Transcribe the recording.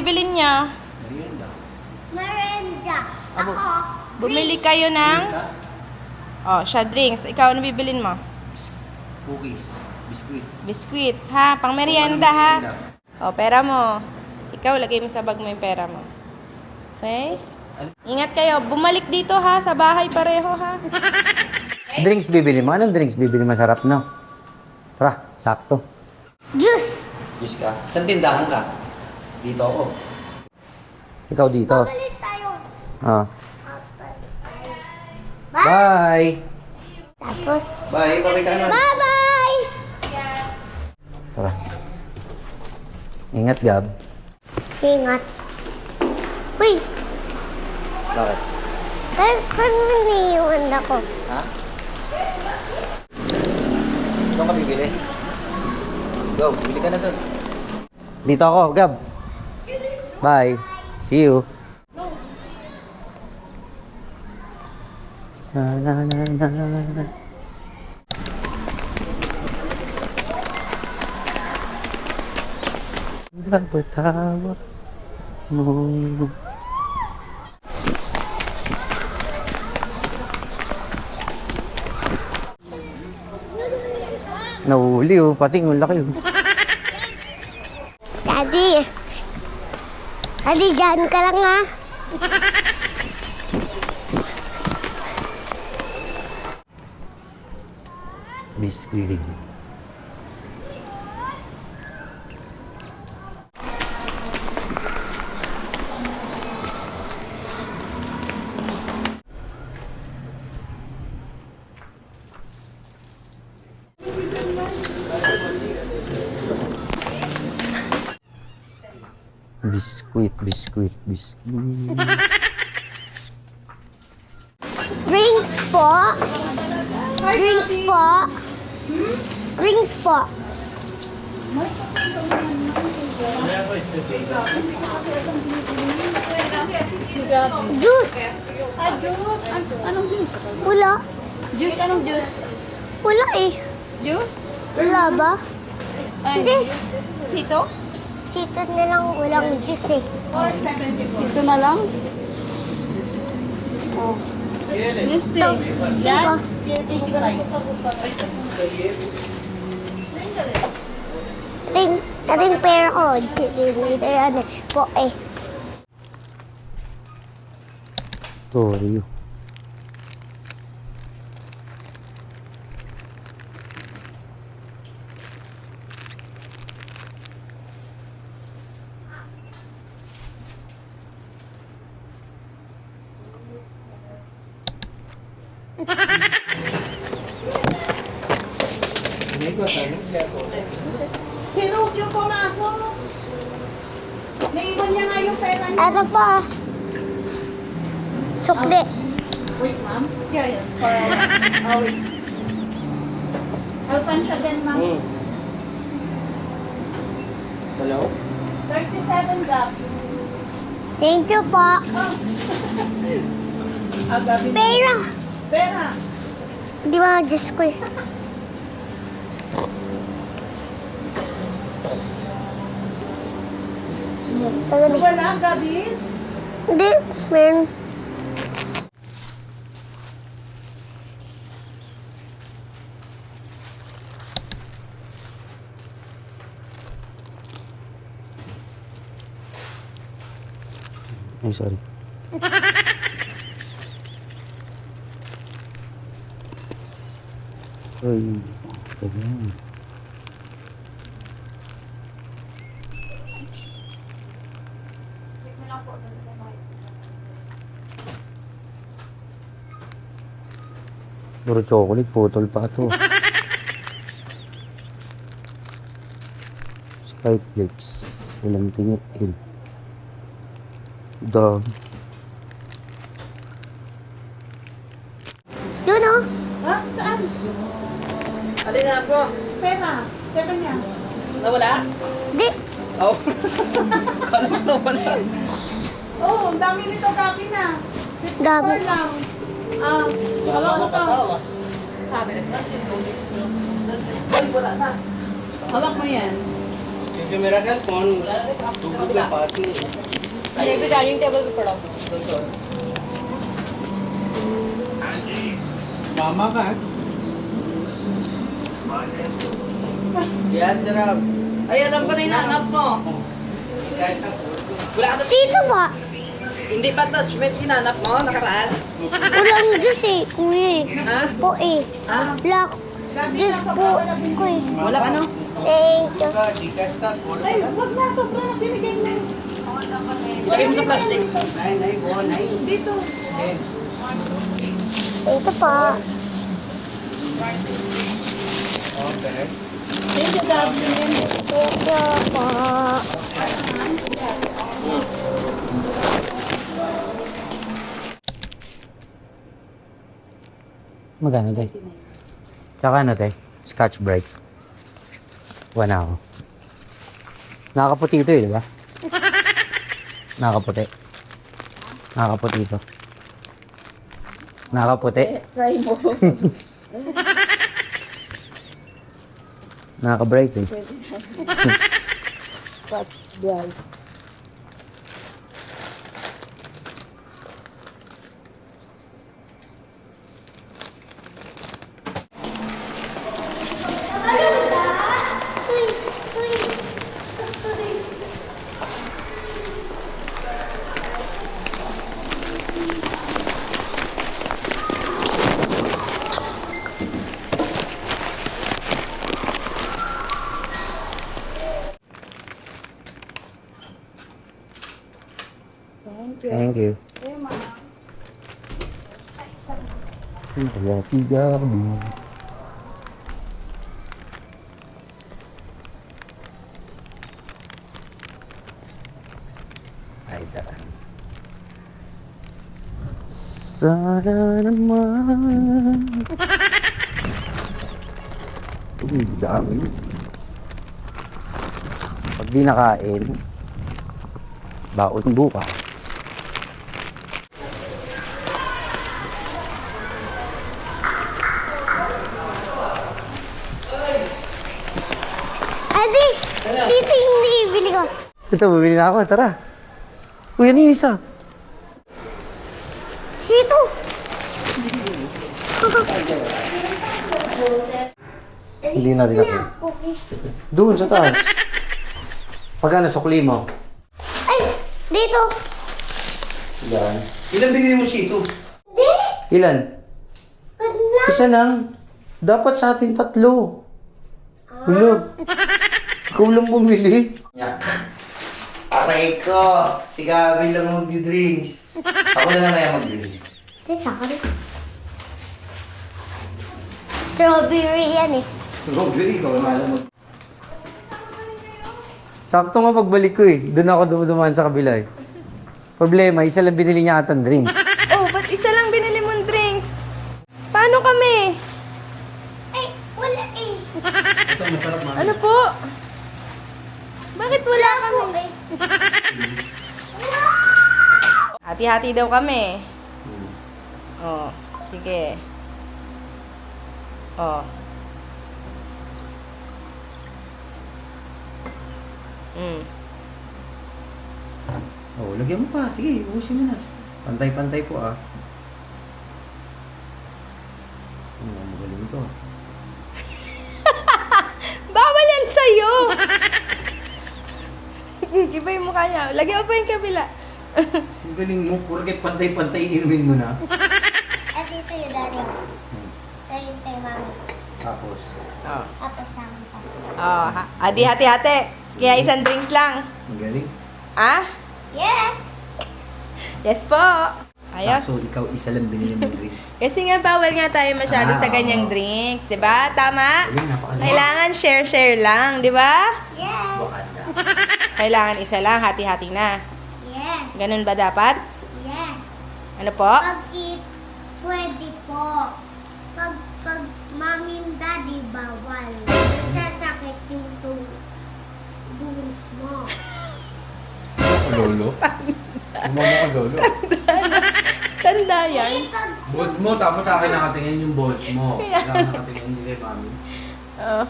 bibilin niya? Merienda. Merenda. Abo. Ako. Bumili kayo ng... Oh, siya drinks. Ikaw, ano bibilin mo? Cookies. Biskuit. Biskuit, ha? Pang merienda, ha? O, pera mo. Ikaw, lagay mo sa bag mo yung pera mo. Okay? Ingat kayo. Bumalik dito, ha? Sa bahay pareho, ha? Drinks bibili mo? Anong drinks bibili? Masarap, no? Tara, sakto. Juice. Diyos ka. Saan tindahan ka? Dito ako. Ikaw dito. Palit tayo. Ah. Bye. Bye! Tapos. Bye. Bye ka naman. Bye-bye. Tara. Ingat, Gab. Ingat. Uy. Bakit? Paano naiiwan ako? Ha? Doon ka bibili? Go. Bili ka na doon. Dito ako, Gab. Bye. See you. Sana na. Pagkatawa mo. Nahuli oh, pati ang laki oh. Daddy. Daddy, dyan ka lang ha. Biskuit. Biskuit. Drinks po. Drinks po. Drinks po. Juice. Anong juice? Wala. Juice? Anong juice? Wala eh. Juice? Wala ba? Hindi. Sito? Sito na lang walang juice eh. Sito na lang? Oh. Neste. Yan? Ating pera ko. Dito yan eh. Po eh. Toryo. Si Rose yung pumasok. Naiwan niya nga yung pera niya. Ito po. Sukli. Wait, ma'am. Yeah. Wait. Alpansya din, ma'am. Hello? 37 gap. Thank you po. Agabi. Pera. Pera. Di ba, Diyos ko eh. Tagal eh. Wala, gabi. Hindi, meron. Ay, sorry. Ay, ganyan. Puro chocolate, putol pa ito. Skyflakes. Walang tingit. Dog. Yun oh. Ha? Saan? Alin na po? Pera. Pera niya. Nawala? Di. Oh. Kala ko nawala. Oh, ang dami nito gabi na. Gabi. 54 lang. Ah, hawak mo to. Sabi na. Ay, wala na. Hawak mo yan. क्योंकि मेरा ख्याल कौन दूध के पास नहीं है। ये भी डाइनिंग टेबल पे पड़ा मामा का है यार जरा Ay, alam ko na hinahanap mo. Wala ka Sino ba? Hindi pa attachment hinahanap mo, nakaraan. Walang Diyos eh, kuya eh. Ha? Po eh. Wala. Diyos po, kuya. Wala ka no? Thank you. Gcash का code Ay, wag na. Sobra na binigay mo. Lagay mo sa plastic. नहीं नहीं वो नहीं Dito. Ito pa. Thank you, Gabi. Ito pa. Magkano, tay? Tsaka ano, tay? Scotch Brite. Kuha na ako. Nakakaputi ito eh, di ba? Nakakaputi. Nakakaputi ito. Nakakaputi. Try mo. Nakaka-bright eh. Thank you. Wala si Gabi. Ay, daan. Sana naman. Uy, dami. Pag di nakain, baon bukas. Adi, dito yung nabibili ko. Ito, bumili na ako. Tara. Uy, ano yung isa? Sito. Hindi natin ako. Cookies. Doon, sa taas. Pagkano sukli mo? Ay, dito. Ilan? इधर भी मुझे तो Di. Ilan? Ganda. Isa lang. Dapat sa ating tatlo. Hulo. Ikaw lang bumili. Aray ko. Si Gabi lang magdi-drinks. Ako na lang kaya mag-drinks. Ito sa akin. Strawberry yan eh. Strawberry, ikaw lang alam mo. Sakto nga pagbalik ko eh. Doon ako dumaan sa kabila eh. Problema, isa lang binili niya atang drinks. Oh, ba't isa lang binili mong drinks? Paano kami? Ay, wala eh. Ano po? Bakit wala kami? Po eh. Hati-hati daw kami. Oh, sige. Oh. Oh, lagyan mo pa. Sige, ubusin mo na. Pantay-pantay po ah. Magaling ito. Bawal yan sa'yo! Iba yung mukha niya. Lagyan mo pa yung kabila. Ang galing mo. Puro kahit pantay-pantay inumin mo na. Ito sa'yo, Daddy. Ito yung kay Mami. Tapos. Oh. Tapos sa akin pa. Oh, adi hati-hati. Kaya isang drinks lang. Magaling. Ah? Yes! Yes po. Ayos. So, ikaw isa lang binili mong drinks. Kasi nga bawal nga tayo masyado sa oo. ganyang drinks, 'di ba? Tama? Galing, napakagaling. Kailangan share-share lang, 'di ba? Yes! Wakanda. Kailangan isa lang, hati-hati na. Yes! Ganun ba dapat? Yes! Ano po? Pag it's pwede po. Pag Mami and Daddy, bawal. Sasakit yung bones mo. lolo. Umama ka lolo. Tanda yan. Boss mo, tapos sa akin nakatingin yung boss mo. Kailangan nakatingin din kay mami. Oh.